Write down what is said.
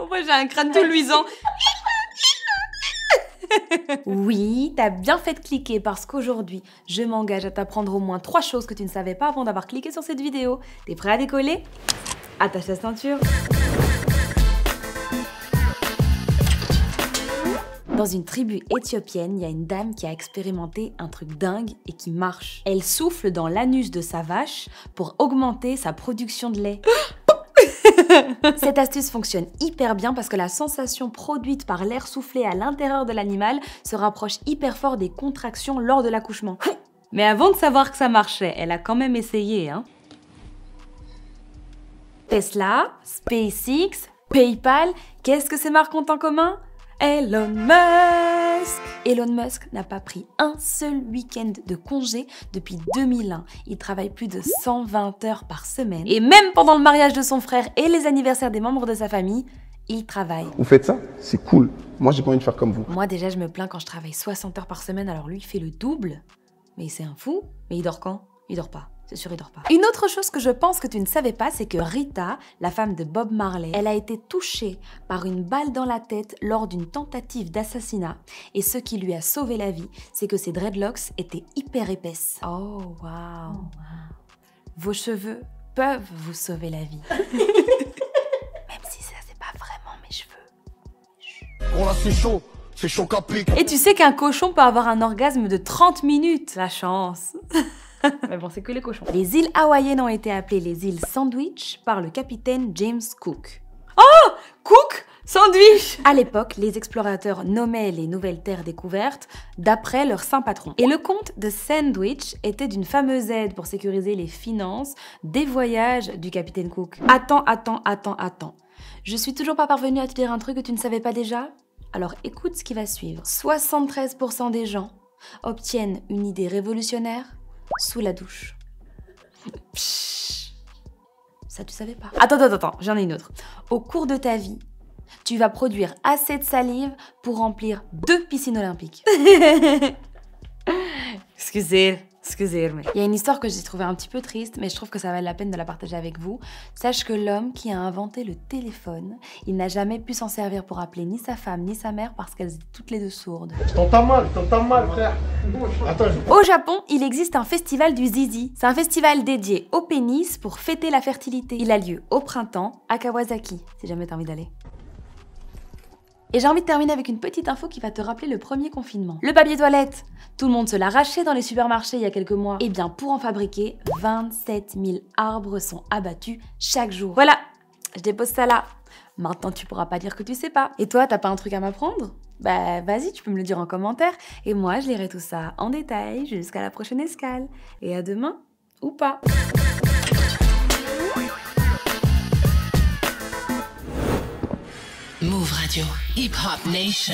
Moi, j'ai un crâne tout luisant. Oui, t'as bien fait de cliquer parce qu'aujourd'hui, je m'engage à t'apprendre au moins 3 choses que tu ne savais pas avant d'avoir cliqué sur cette vidéo. T'es prêt à décoller? Attache ta ceinture. Dans une tribu éthiopienne, il y a une dame qui a expérimenté un truc dingue et qui marche. Elle souffle dans l'anus de sa vache pour augmenter sa production de lait. Cette astuce fonctionne hyper bien parce que la sensation produite par l'air soufflé à l'intérieur de l'animal se rapproche hyper fort des contractions lors de l'accouchement. Mais avant de savoir que ça marchait, elle a quand même essayé, hein. Tesla, SpaceX, PayPal, qu'est-ce que ces marques ont en commun? Elon Musk! Elon Musk n'a pas pris un seul week-end de congé depuis 2001. Il travaille plus de 120 heures par semaine. Et même pendant le mariage de son frère et les anniversaires des membres de sa famille, il travaille. Vous faites ça? C'est cool. Moi, j'ai pas envie de faire comme vous. Moi, déjà, je me plains quand je travaille 60 heures par semaine, alors lui, il fait le double. Mais c'est un fou. Mais il dort quand? Il dort pas. C'est sûr, il dort pas. Une autre chose que je pense que tu ne savais pas, c'est que Rita, la femme de Bob Marley, elle a été touchée par une balle dans la tête lors d'une tentative d'assassinat. Et ce qui lui a sauvé la vie, c'est que ses dreadlocks étaient hyper épaisses. Oh, waouh. Vos cheveux peuvent vous sauver la vie. Même si ça, c'est pas vraiment mes cheveux. Oh là, c'est chaud. C'est chaud qu'à pique. Et tu sais qu'un cochon peut avoir un orgasme de 30 minutes. La chance. Mais bon, c'est que les cochons. Les îles hawaïennes ont été appelées les îles Sandwich par le capitaine James Cook. Oh! Cook? Sandwich! À l'époque, les explorateurs nommaient les nouvelles terres découvertes d'après leur saint patron. Et le comte de Sandwich était d'une fameuse aide pour sécuriser les finances des voyages du capitaine Cook. Attends. Je suis toujours pas parvenue à te dire un truc que tu ne savais pas déjà? Alors écoute ce qui va suivre. 73% des gens obtiennent une idée révolutionnaire sous la douche. Pshhh. Ça, tu savais pas? Attends, j'en ai une autre. Au cours de ta vie, tu vas produire assez de salive pour remplir 2 piscines olympiques. Excusez-moi. Il y a une histoire que j'ai trouvée un petit peu triste, mais je trouve que ça valait la peine de la partager avec vous. Sache que l'homme qui a inventé le téléphone, il n'a jamais pu s'en servir pour appeler ni sa femme ni sa mère parce qu'elles étaient toutes les deux sourdes. Je t'entends mal, frère. Attends, Au Japon, il existe un festival du zizi. C'est un festival dédié au pénis pour fêter la fertilité. Il a lieu au printemps à Kawasaki, si jamais t'as envie d'aller. Et j'ai envie de terminer avec une petite info qui va te rappeler le premier confinement. Le papier toilette, tout le monde se l'arrachait dans les supermarchés il y a quelques mois. Et bien pour en fabriquer, 27 000 arbres sont abattus chaque jour. Voilà, je dépose ça là. Maintenant tu pourras pas dire que tu sais pas. Et toi, t'as pas un truc à m'apprendre? Bah vas-y, tu peux me le dire en commentaire. Et moi, je lirai tout ça en détail jusqu'à la prochaine escale. Et à demain, ou pas. Move Radio, Hip Hop Nation.